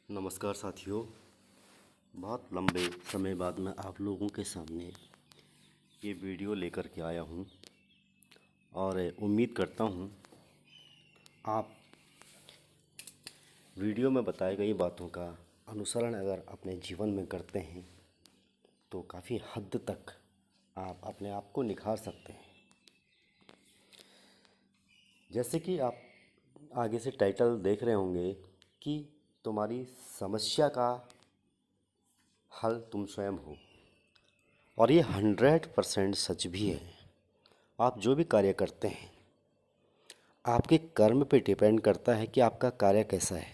नमस्कार साथियों। बहुत लंबे समय बाद मैं आप लोगों के सामने ये वीडियो लेकर के आया हूँ और उम्मीद करता हूँ आप वीडियो में बताई गई बातों का अनुसरण अगर अपने जीवन में करते हैं तो काफ़ी हद तक आप अपने आप को निखार सकते हैं। जैसे कि आप आगे से टाइटल देख रहे होंगे कि तुम्हारी समस्या का हल तुम स्वयं हो, और ये 100% सच भी है। आप जो भी कार्य करते हैं आपके कर्म पे डिपेंड करता है कि आपका कार्य कैसा है,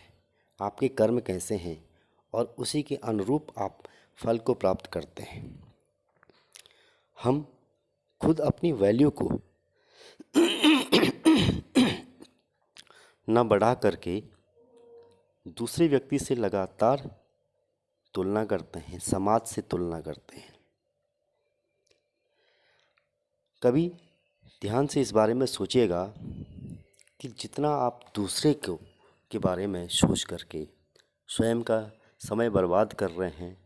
आपके कर्म कैसे हैं, और उसी के अनुरूप आप फल को प्राप्त करते हैं। हम खुद अपनी वैल्यू को न बढ़ा करके दूसरे व्यक्ति से लगातार तुलना करते हैं, समाज से तुलना करते हैं। कभी ध्यान से इस बारे में सोचिएगा कि जितना आप दूसरे के बारे में सोच करके स्वयं का समय बर्बाद कर रहे हैं,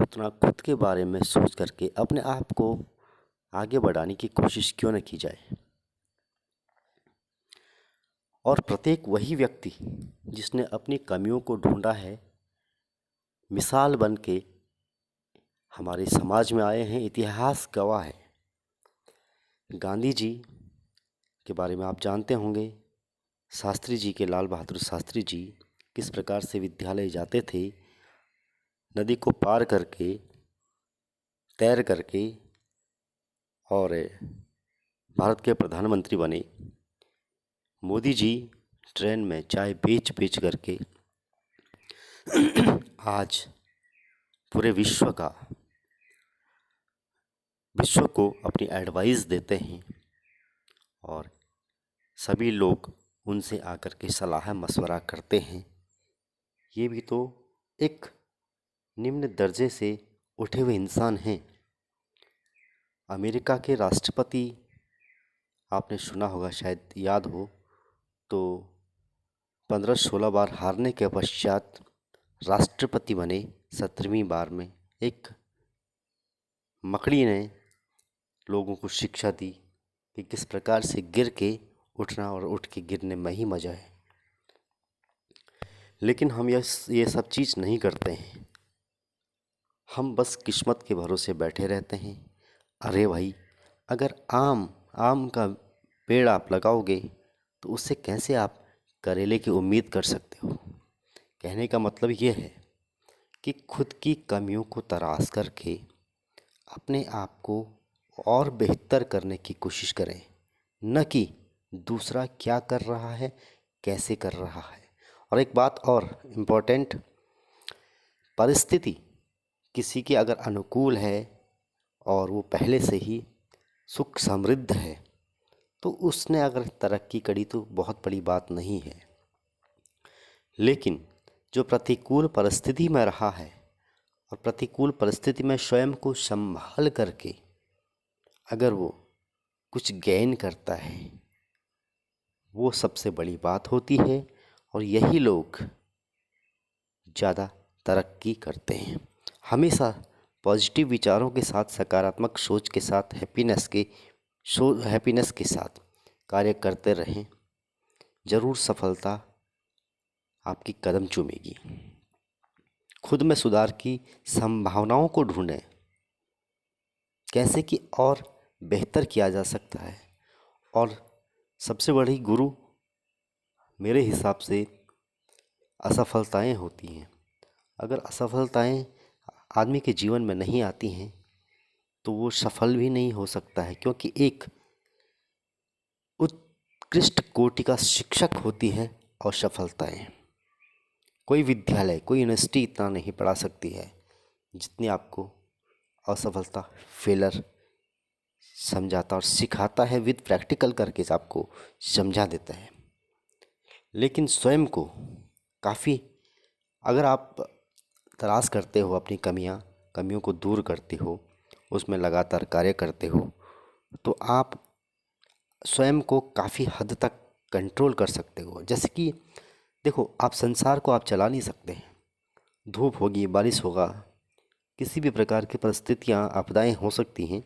उतना खुद के बारे में सोच करके अपने आप को आगे बढ़ाने की कोशिश क्यों न की जाए। और प्रत्येक वही व्यक्ति जिसने अपनी कमियों को ढूंढा है, मिसाल बन के हमारे समाज में आए हैं, इतिहास गवाह है। गांधी जी के बारे में आप जानते होंगे, शास्त्री जी के लाल बहादुर शास्त्री जी किस प्रकार से विद्यालय जाते थे, नदी को पार करके, तैर करके, और भारत के प्रधानमंत्री बने। मोदी जी ट्रेन में चाय बेच बेच करके आज पूरे विश्व को अपनी एडवाइस देते हैं और सभी लोग उनसे आकर के सलाह मशवरा करते हैं। ये भी तो एक निम्न दर्जे से उठे हुए इंसान हैं। अमेरिका के राष्ट्रपति आपने सुना होगा, शायद याद हो तो 15-16 बार हारने के पश्चात राष्ट्रपति बने। 17वीं बार में एक मकड़ी ने लोगों को शिक्षा दी कि किस प्रकार से गिर के उठना और उठ के गिरने में ही मज़ा है। लेकिन हम ये सब चीज़ नहीं करते हैं। हम बस किस्मत के भरोसे बैठे रहते हैं। अरे भाई, अगर आम का पेड़ आप लगाओगे तो उससे कैसे आप करेले की उम्मीद कर सकते हो। कहने का मतलब ये है कि खुद की कमियों को तराश करके अपने आप को और बेहतर करने की कोशिश करें, न कि दूसरा क्या कर रहा है, कैसे कर रहा है। और एक बात और इम्पोर्टेंट, परिस्थिति किसी की अगर अनुकूल है और वो पहले से ही सुख समृद्ध है तो उसने अगर तरक्की करी तो बहुत बड़ी बात नहीं है। लेकिन जो प्रतिकूल परिस्थिति में रहा है और प्रतिकूल परिस्थिति में स्वयं को संभाल करके अगर वो कुछ गेन करता है, वो सबसे बड़ी बात होती है और यही लोग ज़्यादा तरक्की करते हैं। हमेशा पॉजिटिव विचारों के साथ, सकारात्मक सोच के साथ, हैप्पीनेस के साथ कार्य करते रहें। ज़रूर सफलता आपकी कदम चूमेगी। खुद में सुधार की संभावनाओं को ढूंढें, कैसे कि और बेहतर किया जा सकता है। और सबसे बड़ी गुरु मेरे हिसाब से असफलताएं होती हैं। अगर असफलताएं आदमी के जीवन में नहीं आती हैं तो वो सफल भी नहीं हो सकता है, क्योंकि एक उत्कृष्ट कोटि का शिक्षक होती है असफलताएं। कोई विद्यालय, कोई यूनिवर्सिटी इतना नहीं पढ़ा सकती है जितनी आपको असफलता, फेलर समझाता और सिखाता है। विद प्रैक्टिकल करके आपको समझा देता है। लेकिन स्वयं को काफ़ी, अगर आप तलाश करते हो अपनी कमियों को दूर करते हो, उसमें लगातार कार्य करते हो, तो आप स्वयं को काफ़ी हद तक कंट्रोल कर सकते हो। जैसे कि देखो, आप संसार को आप चला नहीं सकते हैं, धूप होगी, बारिश होगा, किसी भी प्रकार की परिस्थितियाँ, आपदाएं हो सकती हैं,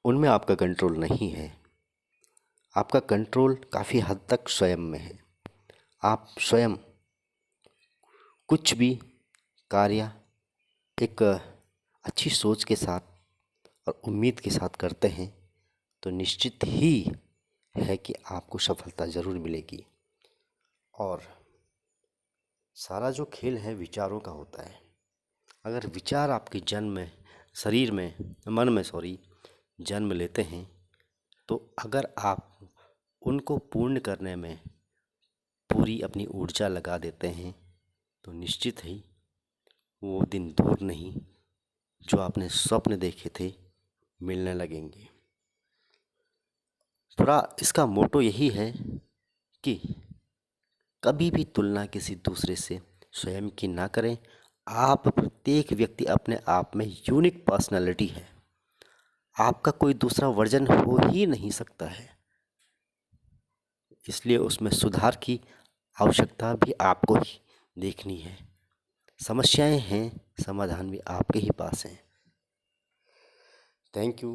उनमें आपका कंट्रोल नहीं है। आपका कंट्रोल काफ़ी हद तक स्वयं में है। आप स्वयं कुछ भी कार्य एक अच्छी सोच के साथ और उम्मीद के साथ करते हैं तो निश्चित ही है कि आपको सफलता ज़रूर मिलेगी। और सारा जो खेल है विचारों का होता है। अगर विचार आपके जन्म में, शरीर में, मन में जन्म लेते हैं, तो अगर आप उनको पूर्ण करने में पूरी अपनी ऊर्जा लगा देते हैं तो निश्चित ही वो दिन दूर नहीं जो आपने स्वप्न देखे थे मिलने लगेंगे। पूरा इसका मोटो यही है कि कभी भी तुलना किसी दूसरे से स्वयं की ना करें। आप प्रत्येक व्यक्ति अपने आप में यूनिक पर्सनालिटी है। आपका कोई दूसरा वर्जन हो ही नहीं सकता है, इसलिए उसमें सुधार की आवश्यकता भी आपको ही देखनी है। समस्याएं हैं, समाधान भी आपके ही पास हैं। Thank you.